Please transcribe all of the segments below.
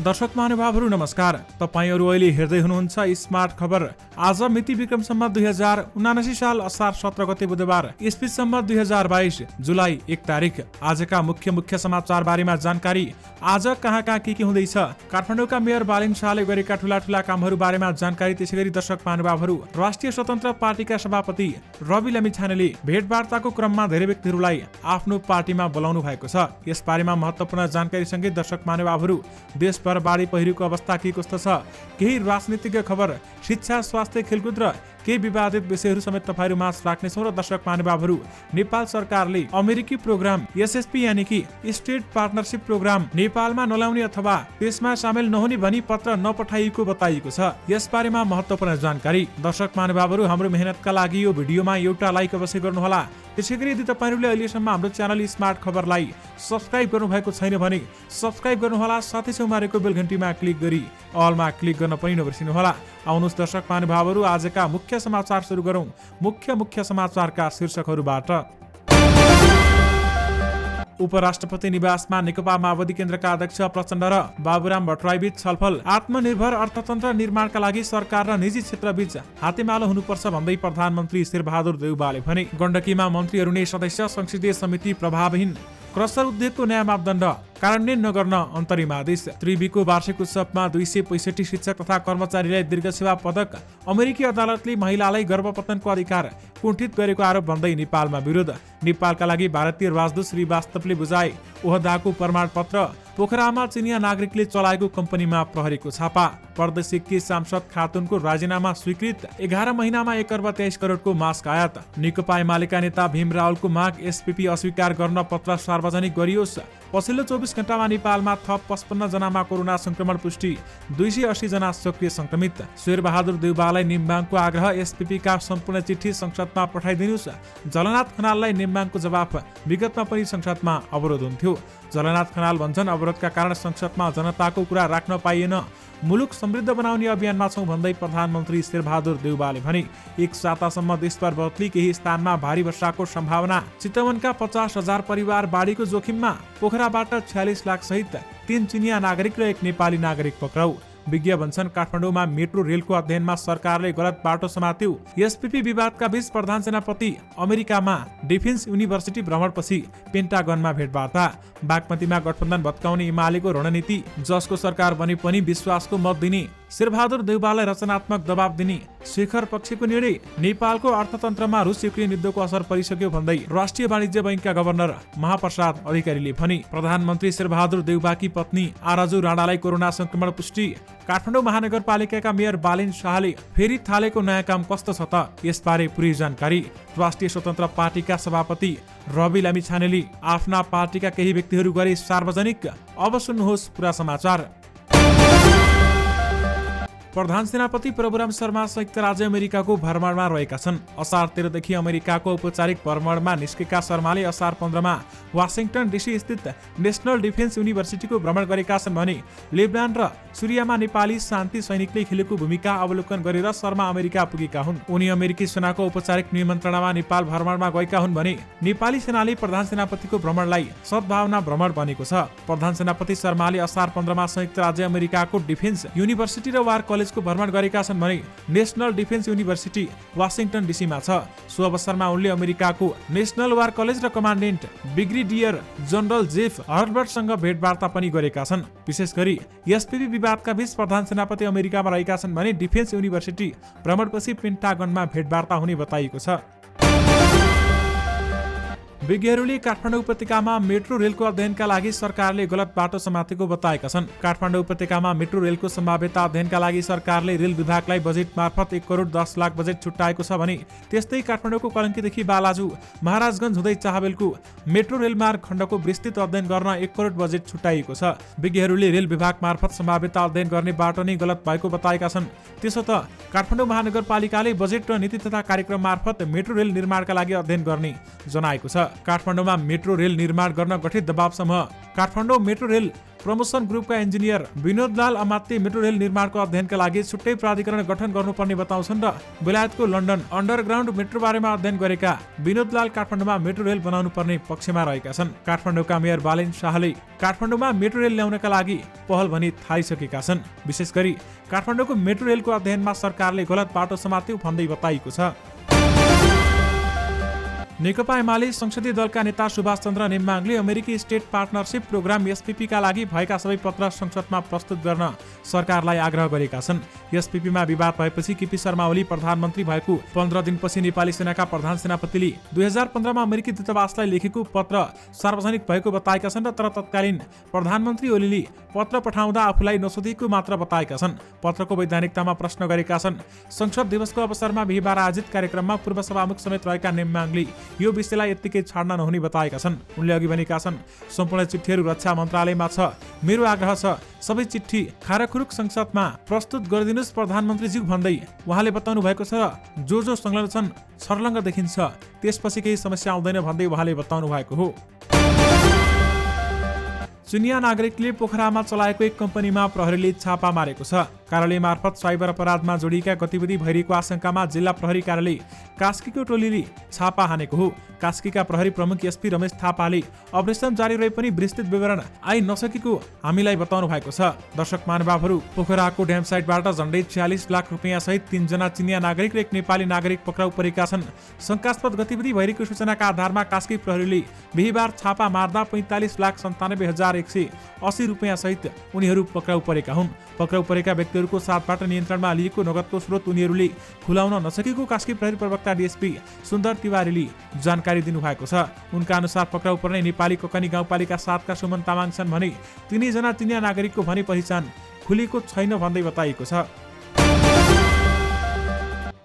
दर्शक महानुभावहरू नमस्कार। तपाईहरू अहिले हेर्दै हुनुहुन्छ स्मार्ट खबर। आज मिति विक्रम सम्मत 2079 साल असार 17 गते बुधबार, इस्वी सम्मत 2022 जुलाई 1 तारिक। आजका मुख्य समाचार बारेमा जानकारी। आज कहाँ के हुँदैछ, काठमाडौँका मेयर बालिन शाहले गरेका ठूला कामहरू बारेमा जानकारी। त्यसैगरी दर्शक महानुभावहरू, राष्ट्रिय स्वतन्त्र पार्टीका सभापति रवि लामिछानेले भेटवार्ताको क्रममा धेरै व्यक्तिहरूलाई आफ्नो पार्टीमा बोलाउनु भएको छ। यस बारेमा महत्त्वपूर्ण जानकारी सँगै दर्शक महानुभावहरू, देशभर बाढी पहिरोको अवस्था के कस्तो छ, केही राजनीतिक खबर, शिक्षा, स्वास्थ्य, खेलकुद र केही विवादित विषयहरू समेत तपाईहरू माझ राख्नेछौँ। र दर्शक महानुभावहरू, नेपाल सरकारले अमेरिकी प्रोग्राम एसएसपी यानि कि स्टेट पार्टनरशिप प्रोग्राम नेपालमा नलाउने अथवा त्यसमा सामेल नहुने भनी पत्र नपठाइएको बताइएको छ। यस बारेमा महत्त्वपूर्ण जानकारी। दर्शक महानुभावहरू, हाम्रो मेहनतका लागि यो भिडियोमा एउटा लाइक अवश्य गर्नुहोला। त्यसैगरी यदि तपाईहरूले अहिलेसम्म हाम्रो च्यानल स्मार्ट खबरलाई सब्स्क्राइब गर्नुभएको छैन भने सब्स्क्राइब गर्नुहोला। साथै छेउमा रहेको बेल घण्टीमा क्लिक गरी अलमा क्लिक गर्न पनि नबिर्सिनुहोला। आउनुहोस् दर्शक महानुभावहरू, आजका मुख्य समाचार सुरु गरौँ। मुख्य समाचारका शीर्षकहरूबाट। उपराष्ट्रपति निवासमा नेकपा माओवादी केन्द्रका अध्यक्ष प्रचण्ड र बाबुराम भट्टराईबीच छलफल। आत्मनिर्भर अर्थतन्त्र निर्माणका लागि सरकार र निजी क्षेत्रबीच हातेमालो हुनुपर्छ भन्दै प्रधानमन्त्री शेरबहादुर देउवाले भने। गण्डकीमा मन्त्रीहरू नै सदस्य, संसदीय समिति प्रभावहीन, क्रसर उद्योगको नयाँ मापदण्ड कार्यान्वयन नगर्न अन्तरिम आदेश। त्रिवीको वार्षिक उत्सवमा 265 शिक्षक तथा कर्मचारीलाई दीर्घ सेवा पदक। अमेरिकी अदालतले महिलालाई गर्भपतनको अधिकार कुण्ठित गरेको आरोप भन्दै नेपालमा विरोध। नेपालका लागि भारतीय राजदूत श्रीवास्तवले बुझाए ओहदाको प्रमाणपत्र। पोखरामा चिनिया नागरिकले चलाएको कम्पनीमा प्रहरीको छापा। परदेशी सांसद खातुनको राजीनामा स्वीकृत। 11 महिनामा 1 अर्ब 23 करोडको मास्क आयात। नेकपा एमालेका नेता भीम रावलको माग एसपीपी अस्वीकार गर्न पत्र सार्वजनिक गरियोस्। पछिल्लो 24 घण्टामा नेपालमा थप 55 जनामा कोरोना संक्रमण पुष्टि, 280 जना सक्रिय संक्रमित। शेरबहादुर देउवालाई निम्बाङको आग्रह, एसपीपी का सम्पूर्ण चिठी संसदमा पठाइदिनुस्। जलनाथ खनाललाई निम्बाङको जवाफ, विगतमा पनि संसदमा अवरोध हुन्थ्यो। जलनाथ खनाल भन्छन्, अवरोधका कारण संसदमा जनताको कुरा राख्न पाइएन। मुलुक समृद्ध बनाउने अभियानमा छौं भन्दै प्रधानमन्त्री शेरबहादुर देउवाले भने। 1 सातासम्म देशभर बदली, केही स्थानमा भारी वर्षाको सम्भावना। चितवनका 50,000 परिवार बाढीको जोखिममा। पोखराबाट 46 लाख सहित 3 चिनिया नागरिक र 1 नेपाली नागरिक पक्राउ। विज्ञ भन्छन्, काठमाडौँमा मेट्रो रेलको अध्ययनमा सरकारले गलत बाटो समात्यो। एसपीपी विवादका बीच प्रधान सेनापति अमेरिकामा डिफेन्स युनिभर्सिटी भ्रमणपछि पेन्टागनमा भेटवार्ता। बागमतीमा गठबन्धन भत्काउने एमालेको रणनीति, जसको सरकार बने पनि विश्वासको मत दिने। शेरबहादुर देउवालाई रचनात्मक दबाव दिने शेखर पक्षको निर्णय। नेपालको अर्थतन्त्रमा रुस युक्रेन युद्धको असर परिसक्यो भन्दै राष्ट्रिय वाणिज्य बैंकका गभर्नर महाप्रसाद अधिकारीले भने। प्रधानमन्त्री शेरबहादुर देउवाकी पत्नी आरजु राणालाई कोरोना संक्रमण पुष्टि। काठमाडौँ महानगरपालिकाका मेयर बालिन शाहले फेरि थालेको नयाँ काम कस्तो छ त, यसबारे पूरै जानकारी। राष्ट्रिय स्वतन्त्र पार्टीका सभापति रवि लामिछानेले आफ्ना पार्टीका केही व्यक्तिहरू गरे सार्वजनिक। अब सुन्नुहोस् पुरा समाचार। प्रधान सेनापति प्रभुराम शर्मा संयुक्त राज्य अमेरिकाको भ्रमणमा रहेका छन्। असार 13 देखि अमेरिकाको औपचारिक भ्रमणमा निस्केका शर्माले असार 15 मा वाशिंटन डीसी स्थित नेशनल डिफेन्स युनिभर्सिटीको भ्रमण गरेका छन् भने लेबनान र सिरियामा नेपाली शान्ति सैनिकले खेलेको भूमिका अवलोकन गरेर शर्मा अमेरिका पुगेका हुन्। उनी अमेरिकी सेनाको औपचारिक निमन्त्रणामा नेपाल भ्रमणमा गएका हुन् भने नेपाली सेनाले प्रधान सेनापतिको भ्रमणलाई सद्भावना भ्रमण भनेको छ। प्रधान सेनापति शर्माले असार 15 मा संयुक्त राज्य अमेरिकाको डिफेन्स युनिभर्सिटी र वार कलेजको भ्रमण गरेका छन् भने नेशनल डिफेन्स युनिभर्सिटी वाशिंटन डीसीमा छ। सो अवसरमा उनले अमेरिकाको नेशनल वार कलेज र कमान्डेन्ट ब्रिगेडियर जनरल जेफ हर्बर्टसँग भेटवार्ता पनि गरेका छन्। विशेष गरी एसपीपी विवादका बीच प्रधान सेनापति अमेरिकामा रहेका छन् भने डिफेन्स युनिभर्सिटी भ्रमणपछि पेन्टागनमा भेटवार्ता हुने बताइएको छ। विज्ञहरूले काठमाडौँ उपत्यकामा मेट्रो रेलको अध्ययनका लागि सरकारले गलत बाटो समातेको बताएका छन्। काठमाडौँ उपत्यकामा मेट्रो रेलको सम्भाव्यता अध्ययनका लागि सरकारले रेल विभागलाई बजेट मार्फत 1 करोड 10 लाख बजेट छुट्याएको छ भने त्यस्तै काठमाडौँको कलङ्कीदेखि बालाजु महाराजगञ्ज हुँदै चाहबेलको मेट्रो रेल मार्ग खण्डको विस्तृत अध्ययन गर्न 1 करोड बजेट छुट्याइएको छ। विज्ञहरूले रेल विभाग मार्फत सम्भाव्यता अध्ययन गर्ने बाटो नै गलत भएको बताएका छन्। त्यसो त काठमाडौँ महानगरपालिकाले बजेट र नीति तथा कार्यक्रम मार्फत मेट्रो रेल निर्माणका लागि अध्ययन गर्ने जनाएको छ। काठमाडौँमा मेट्रो रेल निर्माण गर्न गठित दबाव समूह। काठमाडौँ मेट्रो रेल प्रमोसन ग्रुपका engineer Binod Lal Amatya metro rail निर्माणको अध्ययनका लागि छुट्टै प्राधिकरण गठन गर्नुपर्ने बताउँछन् र बेलायतको लन्डन अन्डरग्राउन्ड मेट्रो बारेमा अध्ययन गरेका विनोद लाल काठमाडौँमा मेट्रो रेल बनाउनु पर्ने पक्षमा रहेका छन्। काठमाडौँका मेयर बालेन शाहले काठमाडौँमा मेट्रो रेल ल्याउनका लागि पहल भनी थालिसकेका छन्। विशेष गरी काठमाडौँको मेट्रो रेलको अध्ययनमा सरकारले गलत बाटो समात्यो भन्दै बताइएको छ। नेकपा एमाले संसदीय दलका नेता सुभाष चन्द्र नेम्बाङले अमेरिकी स्टेट पार्टनरशिप प्रोग्राम एसपीपीका लागि भएका सबै पत्र संसदमा प्रस्तुत गर्न सरकारलाई आग्रह गरेका छन्। एसपीपीमा विवाद भएपछि केपी शर्मा ओली प्रधानमन्त्री भएको 15 दिनपछि नेपाली सेनाका प्रधान सेनापतिले 2015 मा अमेरिकी दूतावासलाई लेखेको पत्र सार्वजनिक भएको बताएका छन् र तर तत्कालीन प्रधानमन्त्री ओलीले पत्र पठाउँदा आफूलाई नसोधेको मात्र बताएका छन्। पत्रको वैधानिकतामा प्रश्न गरेका छन्। संसद दिवसको अवसरमा बिहीबार आयोजित कार्यक्रममा पूर्व सभामुख समेत रहेका नेम्बाङले यो विषयलाई यत्तिकै छाड्न नहुने बताएका छन्। उनले अघि भनेका छन्, सम्पूर्ण चिठीहरू रक्षा मन्त्रालयमा छ। मेरो आग्रह छ सबै चिठी खाराखुरुक संसदमा प्रस्तुत गरिदिनुस् प्रधानमन्त्रीज्यू भन्दै उहाँले बताउनु भएको छ। जो संलग्न छन् सर्लङ्ग देखिन्छ, त्यसपछि केही समस्या आउँदैन भन्दै उहाँले बताउनु भएको हो। चुनिया नागरिकले पोखरामा चलाएको एक कम्पनीमा प्रहरीले छापा मारेको छ। कार्यालय मार्फत साइबर अपराधमा जोडिएका गतिविधि भइरहेको आशंकामा जिल्ला प्रहरी कार्यालय कास्कीको टोलीले छापा हानेको हो। कास्कीका प्रहरी प्रमुख एसपी रमेश थापाले अपरेसन जारी रहे पनि विस्तृत विवरण आइ नसकेको हामीलाई बताउनु भएको छ। दर्शक महानुभावहरू, पोखराको ड्याम साइटबाट झण्डै 46 लाख रुपियाँ सहित 3 जना चिनिया नागरिक र एक नेपाली नागरिक पक्राउ परेका छन्। शंकास्पद गतिविधि भइरहेको सूचनाका आधारमा कास्की प्रहरीले बिहीबार छापा मार्दा 45,97,180 रुपियाँ सहित उनीहरू पक्राउ परेका हुन्। पक्राउ परेका व्यक्तिहरूको साथबाट नियन्त्रणमा लिएको नगदको स्रोत उनीहरूले खुलाउन नसकेको कास्की प्रहरी प्रवक्ता डीएसपी सुन्दर तिवारीले जानकारी दिनुभएको छ। उनका अनुसार पक्राउ पर्ने नेपाली ककनी गाउँपालिका 7 का सुमन तामाङ छन् भने 3 जना चिनिया नागरिकको भने पहिचान खुलेको छैन भन्दै बताइएको छ।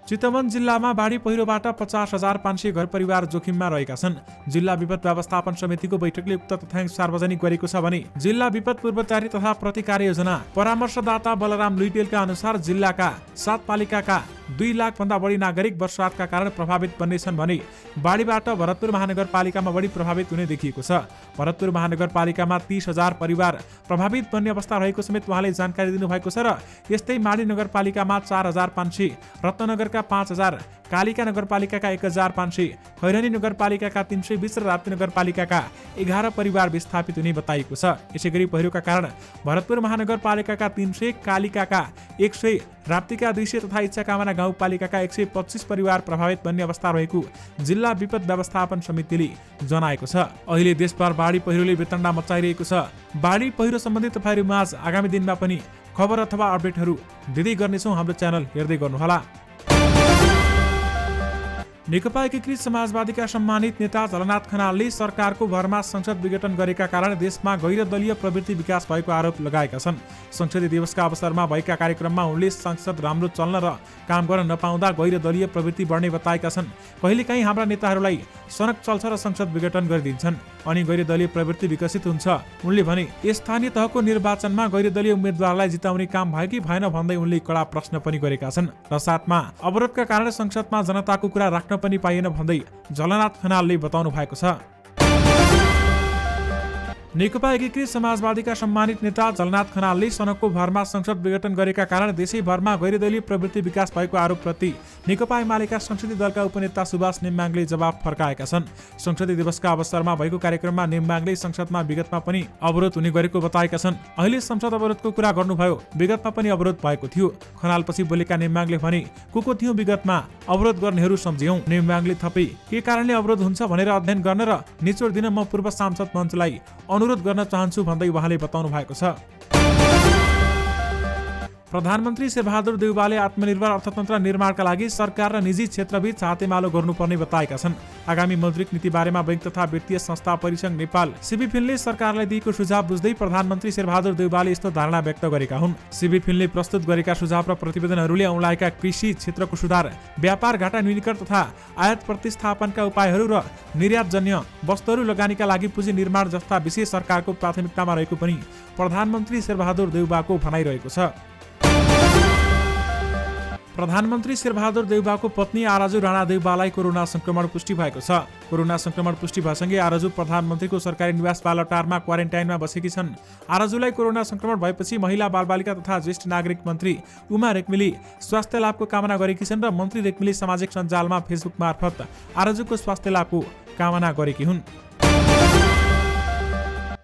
चितवन जिल्लामा बाढी पहिरोबाट 50,500 घर परिवार जोखिममा रहेका छन्। जिल्ला विपद व्यवस्थापन समितिको बैठकले उक्त तथ्याङ्क सार्वजनिक गरेको छ भने जिल्ला विपद पूर्वतयारी तथा प्रतिकार योजना परामर्शदाता बलराम लुइटेलका अनुसार जिल्लाका 7 पालिकाका 2 लाख भन्दा बढी नागरिक वर्षातका कारण प्रभावित बन्नेछन् भने बाढीबाट भरतपुर महानगरपालिकामा बढी प्रभावित हुने देखिएको छ। भरतपुर महानगरपालिकामा 30,000 परिवार प्रभावित बन्ने अवस्था रहेको समेत उहाँले जानकारी दिनुभएको छ र यस्तै माडी नगरपालिकामा 4,500, रत्नगरका 5,000, कालिका नगरपालिकाका 1,500, खैरनी नगरपालिकाका 320 र राप्ती नगरपालिकाका 11 परिवार विस्थापित हुने बताइएको छ। यसैगरी पहिरोका कारण भरतपुर महानगरपालिकाका 300, कालिकाका 100, राप्तीका 200 तथा इच्छाकामना गाउँपालिकाका 125 परिवार प्रभावित बन्ने अवस्था रहेको जिल्ला विपद व्यवस्थापन समितिले जनाएको छ। अहिले देशभर बाढी पहिरोले वितण्डा मचाइरहेको छ। बाढी पहिरो सम्बन्धी तपाईहरुमाझ आगामी दिनमा पनि खबर अथवा अपडेटहरू दिँदै गर्नेछौँ। हाम्रो च्यानल हेर्दै गर्नुहोला। नेकपा एकीकृत समाजवादीका सम्मानित नेता झलनाथ खनालले सरकारको भरमा संसद विघटन गरेका कारण देशमा गैर दलीय प्रवृत्ति विकास भएको आरोप लगाएका छन्। संसदीय दिवसका अवसरमा भएका कार्यक्रममा उनले संसद राम्रो चल्न र काम गर्न नपाउँदा गैर दलीय प्रवृत्ति बढ्ने बताएका छन्। कहिलेकाहीँ हाम्रा नेताहरूलाई सनक चल्छ र संसद विघटन गरिदिन्छन् अनि गैर दलीय प्रवृत्ति विकसित हुन्छ। उनले भने स्थानीय तहको निर्वाचनमा गैर दलीय उम्मेद्वारलाई जिताउने काम भयो कि भएन भन्दै उनले कडा प्रश्न पनि गरेका छन् र साथमा अवरोधका कारण संसदमा जनताको कुरा राख्न पनि पाइएन भन्दै झलनाथ खनालले बताउनु भएको छ। नेकपा एकीकृत समाजवादीका सम्मानित नेता झलनाथ खनालले सनकको भरमा संसद विघटन गरेका कारण देशैभरमा गैरदलीय प्रवृत्ति विकास भएको आरोपप्रति नेकपा एमालेका संसदीय दलका उपनेता सुभाष नेम्बाङले जवाफ फर्काएका छन्। संसदीय दिवसका अवसरमा भएको कार्यक्रममा नेम्बाङले संसदमा विगतमा पनि अवरोध हुने गरेको बताएका छन्। अहिले संसद अवरोधको कुरा गर्नुभयो, विगतमा पनि अवरोध भएको थियो। खनालपछि बोलेका नेम्बाङले भने को थियो विगतमा अवरोध गर्नेहरू सम्झियौं। नेम्बाङले थपे के कारणले अवरोध हुन्छ भनेर अध्ययन गर्न र निचोड दिन म पूर्व सांसद मञ्चलाई अनुरोध गर्न चाहन्छु भन्दै उहाँले बताउनु भएको छ। प्रधानमन्त्री शेरबहादुर देउवाले आत्मनिर्भर अर्थतन्त्र निर्माणका लागि सरकार र निजी क्षेत्रबीच हातेमालो गर्नुपर्ने बताएका छन्। आगामी मौद्रिक नीति बारेमा बैंक तथा वित्तीय संस्था परिसंघ नेपाल सिबिफिनले सरकारलाई दिएको सुझाव बुझ्दै प्रधानमन्त्री शेरबहादुर देउवाले यस्तो धारणा व्यक्त गरेका हुन्। सिबिफिनले प्रस्तुत गरेका सुझाव र प्रतिवेदनहरूले औंलाएका कृषि क्षेत्रको सुधार, व्यापार घाटा न्यूनीकरण तथा आयात प्रतिस्थापनका उपायहरू र निर्यातजन्य वस्तुहरू लगानीका लागि पुँजी निर्माण जस्ता विषय सरकारको प्राथमिकतामा रहेको पनि प्रधानमन्त्री शेरबहादुर देउवाको भनाइरहेको छ। प्रधानमन्त्री शेरबहादुर देउवाको पत्नी आराजु राणा देउवालाई कोरोना संक्रमण पुष्टि भएको छ। कोरोना संक्रमण पुष्टि भएसँगै आराजु प्रधानमन्त्रीको सरकारी निवास बालटारमा क्वारेन्टाइनमा बसेकी छन्। आराजुलाई कोरोना संक्रमण भएपछि महिला बालबालिका तथा ज्येष्ठ नागरिक मन्त्री उमा रेग्मीले स्वास्थ्य लाभको कामना गरेकी छन् र मन्त्री रेग्मीले सामाजिक सञ्जालमा फेसबुक मार्फत आराजुको स्वास्थ्य लाभको कामना गरेकी हुन्।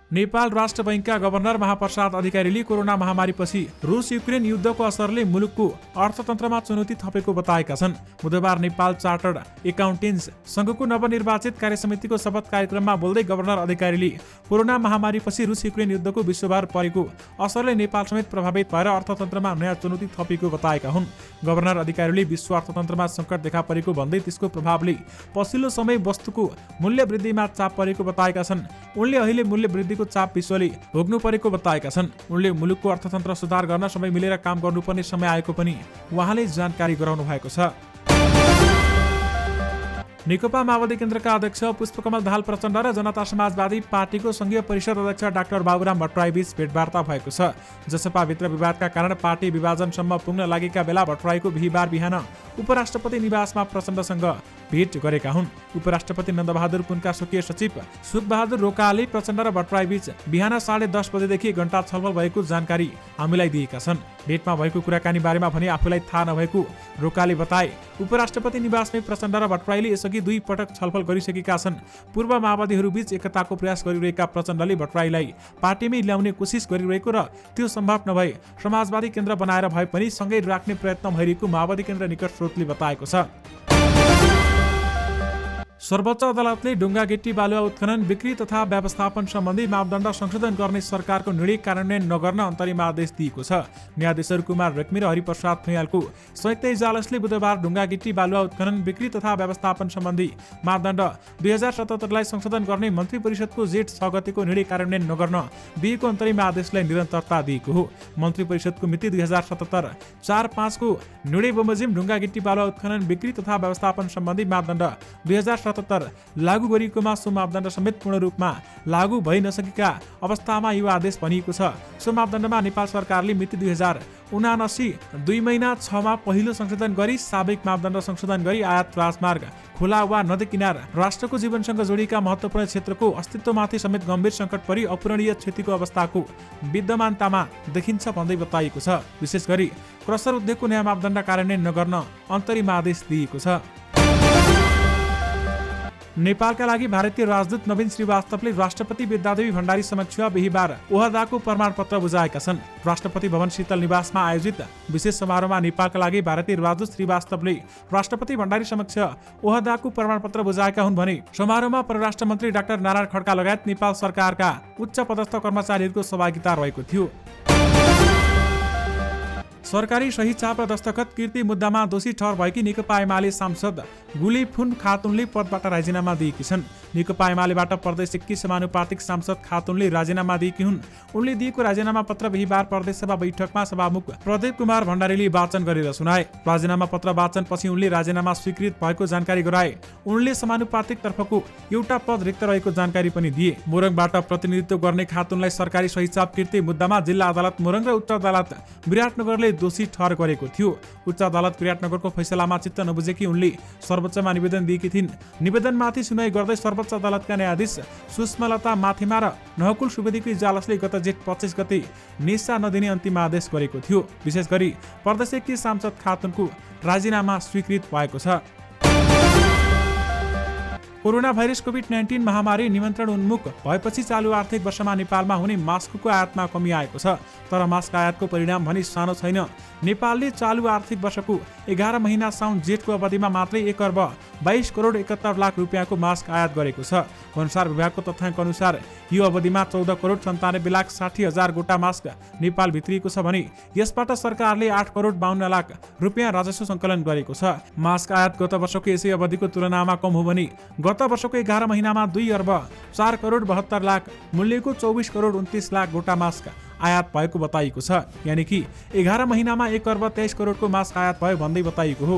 नेपाल राष्ट्र बैंकका गभर्नर महाप्रसाद अधिकारीले कोरोना महामारीपछि रुस युक्रेन युद्धको असरले मुलुकको अर्थतन्त्रमा चुनौती थपेको बताएका छन्। बुधबार नेपाल चार्टर्ड एकाउन्टेन्ट्स संघको नवनिर्वाचित कार्यसमितिको शपथ कार्यक्रममा बोल्दै गभर्नर अधिकारीले कोरोना महामारीपछि रुस युक्रेन युद्धको विश्वभर परेको असरले नेपाल समेत प्रभावित भएर अर्थतन्त्रमा नयाँ चुनौती थपेको बताएका हुन्। गभर्नर अधिकारीले विश्व अर्थतन्त्रमा सङ्कट देखा परेको भन्दै त्यसको प्रभावले पछिल्लो समय वस्तुको मूल्य वृद्धिमा चाप परेको बताएका छन्। उनले अहिले मूल्य वृद्धिको चाप विश्वले भोग्नु परेको बताएका छन्। उनले मुलुकको अर्थतन्त्र सुधार गर्न सबै मिलेर काम गर्नुपर्ने समय आएको पनि उहाँले जानकारी गराउनु भएको छ। नेकपा माओवादी केन्द्रका अध्यक्ष पुष्पकमल दाहाल प्रचण्ड र जनता समाजवादी पार्टीको संघीय परिषद अध्यक्ष डाक्टर बाबुराम भट्टराई बीच भेटवार्ता भएको छ। जसपाभित्र विवादका कारण पार्टी विभाजनसम्म पुग्न लागेका बेला भट्टराईको बिहिबार बिहान उपराष्ट्रपति निवासमा प्रचण्डसँग भेट गरेका हुन्। उपराष्ट्रपति नन्दबहादुर पुनका स्वकीय सचिव सुखबहादुर रोकाले प्रचण्ड र भट्टराई बीच बिहान 10:30 बजेदेखि घण्टा छलफल भएको जानकारी हामीलाई दिएका छन्। भेटमा भएको कुराकानी बारेमा भने आफूलाई थाहा नभएको रोकाले बताए। उपराष्ट्रपति निवासमै प्रचण्ड र भट्टराईले यसअघि 2 पटक छलफल गरिसकेका छन्। पूर्व माओवादीहरू बीच एकताको प्रयास गरिरहेका प्रचण्डले भट्टराईलाई पार्टीमै ल्याउने कोसिस गरिरहेको र त्यो सम्भव नभए समाजवादी केन्द्र बनाएर भए पनि सँगै राख्ने प्रयत्न भइरहेको माओवादी केन्द्र निकट स्रोतले बताएको छ। सर्वोच्च अदालतले ढुङ्गा गिट्टी बालुवा उत्खनन बिक्री तथा व्यवस्थापन सम्बन्धी मापदण्ड संशोधन गर्ने सरकारको निर्णय कार्यान्वयन नगर्न अन्तरिम आदेश दिएको छ। न्यायाधीशहरू कुमार रेग्मी र हरिप्रसाद खैयालको संयुक्त इजलासले बुधबार ढुङ्गा गिट्टी बालुवा उत्खनन बिक्री तथा व्यवस्थापन सम्बन्धी मापदण्ड 2077लाई संशोधन गर्ने मन्त्री परिषदको जेठ 6 गतेको निर्णय कार्यान्वयन नगर्न दिएको अन्तरिम आदेशलाई निरन्तरता दिएको हो। मन्त्री परिषदको मिति 2077 4/5 को निर्णय बमोजिम ढुङ्गा गिट्टी बालुवा उत्खनन बिक्री तथा व्यवस्थापन सम्बन्धी मापदण्ड 2077 लागू गरिएकोमा सो मापदण्ड समेत पूर्ण रूपमा लागू भइ नसकेका अवस्थामा यो आदेश भनिएको छ। सो मापदण्डमा नेपाल सरकारले मिति 2079 2 महिना 6 मा पहिलो संशोधन गरी साबिक मापदण्ड संशोधन गरी आयात राजमार्ग खोला वा नदी किनार राष्ट्रको जीवनसँग जोडिएका महत्त्वपूर्ण क्षेत्रको अस्तित्वमाथि समेत गम्भीर सङ्कट परि अपूरणीय क्षतिको अवस्थाको विद्यमानतामा देखिन्छ भन्दै बताइएको छ। विशेष गरी क्रसर उद्योगको नयाँ मापदण्ड कार्यान्वयन नगर्न अन्तरिम आदेश दिएको छ। नेपालका लागि भारतीय राजदूत नवीन श्रीवास्तवले राष्ट्रपति विद्यादेवी भण्डारी समक्ष बिहिबार ओहदाको प्रमाणपत्र बुझाएका छन्। राष्ट्रपति भवन शीतल निवासमा आयोजित विशेष समारोहमा नेपालका लागि भारतीय राजदूत श्रीवास्तवले राष्ट्रपति भण्डारी समक्ष ओहदाको प्रमाणपत्र बुझाएका हुन् भने समारोहमा परराष्ट्र मन्त्री डाक्टर नारायण खड्का लगायत नेपाल सरकारका उच्च पदस्थ कर्मचारीहरूको सहभागिता रहेको थियो। सरकारी सही चाप र दस्तखत कीर्ति मुद्दामा दोषी ठहर भएकी नेकपा एमाले सांसद गुलीफुन खातुनले पदबाट राजीनामा दिएकी छन्। नेकपा एमालेबाट प्रदेश 21 समानुपातिक सांसद खातुनले राजीनामा दिएकी हुन्। उनले दिएको राजीनामा पत्र बिहिबार प्रदेश सभा बैठकमा सभामुख प्रदीप कुमार भण्डारीले वाचन गरेर सुनाए। राजीनामा पत्र वाचनपछि उनले राजीनामा स्वीकृत भएको जानकारी गराए। उनले समानुपातिक तर्फको एउटा पद रिक्त रहेको जानकारी पनि दिए। मोरङबाट प्रतिनिधित्व गर्ने खातुनलाई सरकारी सही चाप कीर्ति मुद्दामा जिल्ला अदालत मोरङ र उच्च अदालत विराटनगरले दोषी ठहर गरेको थियो। उच्च अदालत विराटनगरको फैसलामा चित्त नबुझेकी उनले सर्वोच्चमा निवेदन दिएकी थिइन्। निवेदनमाथि सुनवाई गर्दै सर्वोच्च अदालतका न्यायाधीश सुषमालता माथिमा र नहकुल सुवेदीको इजलासले गत जेठ 25 गते निशा नदिने अन्तिम आदेश गरेको थियो। विशेष गरी प्रदेश 21 सांसद खातुनको राजीनामा स्वीकृत भएको छ। कोरोना भाइरस कोभिड-19 महामारी नियन्त्रण उन्मुख भएपछि चालु आर्थिक वर्षमा नेपालमा हुने मास्कको आयातमा कमी आएको छ। तर मास्क आयातको परिणाम भने सानो छैन। नेपालले चालु आर्थिक वर्षको 11 महिना साउन जेठको अवधिमा मात्रै 1 अर्ब 22 करोड 71 लाख रुपियाँको मास्क आयात गरेको छ। अनुसार विभागको तथ्याङ्क अनुसार यो अवधिमा 14 करोड 97 लाख 60 हजार गोटा मास्क नेपाल भित्रिएको छ भने यसबाट सरकारले 8 करोड 52 लाख रुपियाँ राजस्व सङ्कलन गरेको छ। मास्क आयात गत वर्षको यसै अवधिको तुलनामा कम हो भने गत वर्षको 11 महिनामा 2 अर्ब 4 करोड 72 लाख मूल्यको 24 करोड 29 लाख गोटा मास्क आयात भएको बताइएको छ। यानि कि 11 महिनामा 1 अर्ब 23 करोडको मास्क आयात भयो भन्दै बताइएको हो।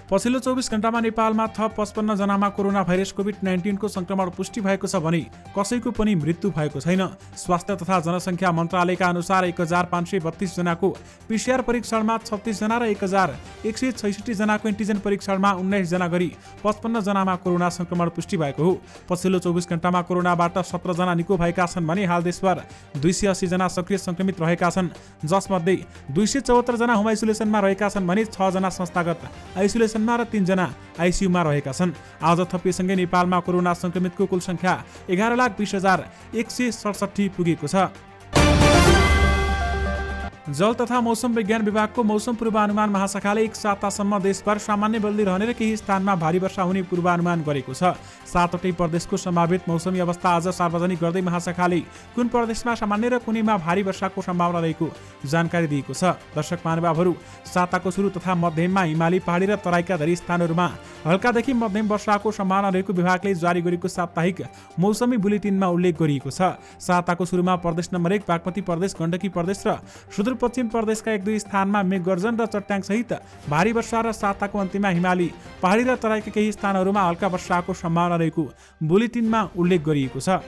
पछिल्लो 24 घण्टामा नेपालमा थप 55 जनामा कोरोना भाइरस कोभिड-19 को संक्रमण पुष्टि भएको छ भने कसैको पनि मृत्यु भएको छैन। स्वास्थ्य तथा जनसङ्ख्या मन्त्रालयका अनुसार 1532 जनाको पीसीआर परीक्षणमा 36 जना र 1166 जनाको एन्टिजेन परीक्षणमा 19 जना गरी 55 जनामा कोरोना संक्रमण पुष्टि भएको हो। पछिल्लो 24 घण्टामा कोरोनाबाट 17 जना निको भएका छन् भने हाल देशभर 280 जना सक्रिय संक्रमित रहेका छन्, जसमध्ये 274 जना होम आइसोलेसनमा रहेका छन् भने 6 जना संस्थागत आइसोलेसनमा र 3 जना आइसियुमा रहेका छन्। आज थपिएसँगै नेपालमा कोरोना संक्रमितको कुल संख्या 11,20,167 पुगेको छ। जल तथा मौसम विज्ञान विभागको मौसम पूर्वानुमान महाशाखाले एक सातासम्म देशभर सामान्य बदली रहने र केही स्थानमा भारी वर्षा हुने पूर्वानुमान गरेको छ। 7वटै प्रदेशको सम्भावित मौसमी अवस्था आज सार्वजनिक गर्दै महाशाखाले कुन प्रदेशमा सामान्य र कुनैमा भारी वर्षाको सम्भावना रहेको जानकारी दिएको छ। दर्शक महानुभावहरू, साताको सुरु तथा मध्यममा हिमाली पहाडी र तराईका धेरै स्थानहरूमा हल्कादेखि मध्यम वर्षाको सम्भावना रहेको विभागले जारी गरेको साप्ताहिक मौसमी बुलेटिनमा उल्लेख गरिएको छ। साताको सुरुमा प्रदेश नम्बर 1 बागमती प्रदेश, गण्डकी प्रदेश र सुदूरपश्चिम प्रदेशका 1-2 स्थानमा मेघगर्जन र चट्याङ सहित भारी वर्षा र साताको अन्त्यमा हिमाली पहाडी र तराईका केही स्थानहरूमा हल्का वर्षाको सम्भावना रहेको बुलेटिनमा उल्लेख गरिएको छ।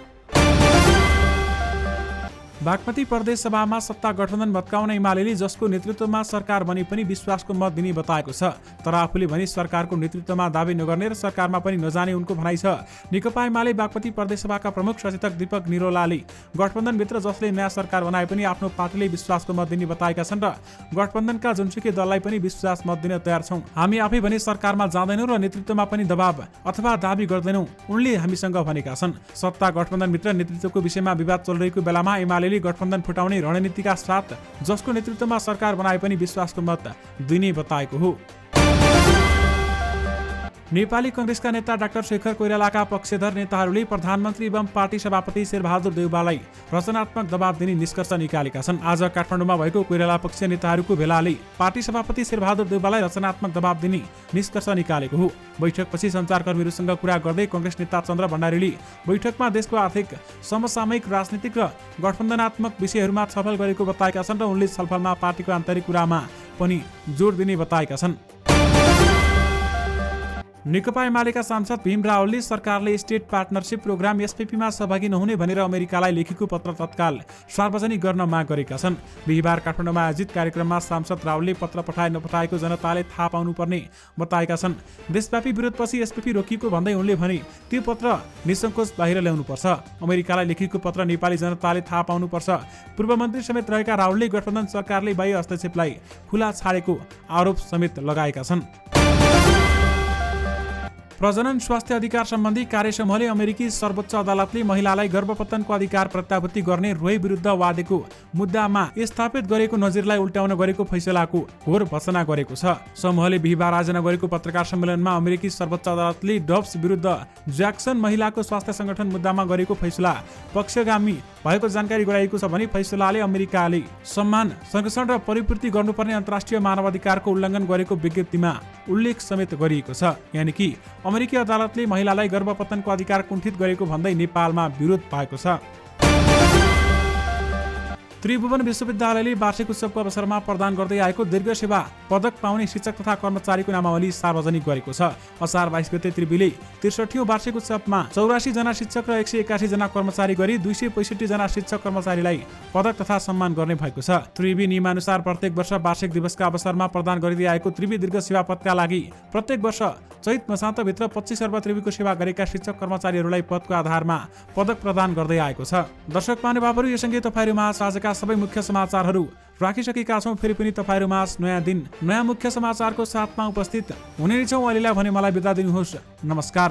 बागमती प्रदेश सभामा सत्ता गठबन्धन भत्काउन एमाले जसको नेतृत्वमा सरकार बने पनि विश्वासको मत दिने बताएको छ। तर आफूले भने सरकारको नेतृत्वमा दावी नगर्ने र सरकारमा पनि नजाने उनको भनाइ छ। नेकपा एमाले बागमती प्रदेश सभाका प्रमुख सचेतक दीपक निरौलाले गठबन्धनभित्र जसले नयाँ सरकार बनाए पनि आफ्नो पार्टीले विश्वासको मत दिने बताएका छन् र गठबन्धनका जुनसुकै दललाई पनि विश्वास मत दिन तयार छौँ। हामी आफै भने सरकारमा जाँदैनौँ र नेतृत्वमा पनि दबाव अथवा दावी गर्दैनौँ, उनले हामीसँग भनेका छन्। सत्ता गठबन्धनभित्र नेतृत्वको विषयमा विवाद चलिरहेको बेलामा एमाले गठबन्धन फुटाउने रणनीतिका साथ जसको नेतृत्वमा सरकार बनाए पनि विश्वासको मत दिने बताएको हो। नेपाली कांग्रेसका नेता डाक्टर शेखर कोइरालाका पक्षधर नेताहरूले प्रधानमन्त्री एवं पार्टी सभापति शेरबहादुर देउवालाई रचनात्मक दबाव दिने निष्कर्ष निकालेका छन्। आज काठमाडौँमा भएको कोइराला पक्षीय नेताहरूको भेलाले पार्टी सभापति शेरबहादुर देउवालाई रचनात्मक दबाव दिने निष्कर्ष निकालेको हो। बैठकपछि सञ्चारकर्मीहरूसँग कुरा गर्दै कांग्रेस नेता चन्द्र भण्डारीले बैठकमा देशको आर्थिक, समसामयिक, राजनीतिक र गठबन्धनात्मक विषयहरूमा छलफल गरेको बताएका छन् र उनले छलफलमा पार्टीको आन्तरिक कुरामा पनि जोड दिने बताएका छन्। नेकपा एमालेका सांसद भीम रावलले सरकारले स्टेट पार्टनरशिप प्रोग्राम एसपीपीमा सहभागी नहुने भनेर अमेरिकालाई लेखेको पत्र तत्काल सार्वजनिक गर्न माग गरेका छन्। बिहीबार काठमाडौँमा आयोजित कार्यक्रममा सांसद रावलले पत्र पठाए नपठाएको जनताले थाहा पाउनुपर्ने बताएका छन्। देशव्यापी विरोधपछि एसपीपी रोकिएको भन्दै उनले भने त्यो पत्र निसङ्कोच बाहिर ल्याउनुपर्छ। अमेरिकालाई लेखेको पत्र नेपाली जनताले थाहा पाउनुपर्छ। पूर्व मन्त्री समेत रहेका रावलले गठबन्धन सरकारले बाह्य हस्तक्षेपलाई खुला छाडेको आरोप समेत लगाएका छन्। प्रजनन स्वास्थ्य अधिकार सम्बन्धी कार्यसमूहले अमेरिकी सर्वोच्च अदालतले महिलालाई गर्भपतनको अधिकार प्रत्याभूति गर्ने रोय विरुद्ध वादेको मुद्दामा स्थापित गरेको नजिरलाई उल्टाउन गरेको फैसलाको घोर भर्त्सना गरेको छ। समूहले बिहीबार आयोजना गरेको पत्रकार सम्मेलनमा अमेरिकी सर्वोच्च अदालतले डब्स विरुद्ध ज्याक्सन महिलाको स्वास्थ्य संगठन मुद्दामा गरेको फैसला पक्षगामी भएको जानकारी गराइएको छ भने फैसलाले अमेरिकाले सम्मान, संरक्षण र परिपूर्ति गर्नुपर्ने अन्तर्राष्ट्रिय मानवाधिकारको उल्लङ्घन गरेको विज्ञप्तिमा उल्लेख समेत गरिएको छ। यानि कि अमेरिकी अदालतले महिलालाई गर्भपतनको अधिकार कुण्ठित गरेको भन्दै नेपालमा विरोध भएको छ। त्रिभुवन विश्वविद्यालयले वार्षिक उत्सवको अवसरमा प्रदान गर्दै आएको दीर्घ सेवा पदक पाउने शिक्षक तथा कर्मचारीको नामावली सार्वजनिक गरेको छ। असार 22 गते त्रिविले 63औं वार्षिक उत्सवमा 84 जना शिक्षक र 181 जना कर्मचारी गरी 265 जना शिक्षक कर्मचारीलाई पदक तथा सम्मान गर्ने भएको छ। त्रिवी नियमानुसार प्रत्येक वर्ष वार्षिक दिवसका अवसरमा प्रदान गरिँदै आएको त्रिवी दीर्घ सेवा पदका लागि प्रत्येक वर्ष चैत मसान्तभित्र 25 अर्ब त्रिवीको सेवा गरेका शिक्षक कर्मचारीहरूलाई पदको आधारमा पदक प्रदान गर्दै आएको छ। दर्शक महानुभावहरू, यो सँगै तपाईँहरूमा आजका सबै मुख्य समाचारहरू राखिसकेका छौँ। फेरि पनि तपाईँहरूमा नयाँ दिन नयाँ मुख्य समाचारको साथमा उपस्थित हुने नै छौँ। अहिलेलाई भने मलाई बिदा दिनुहोस्। नमस्कार।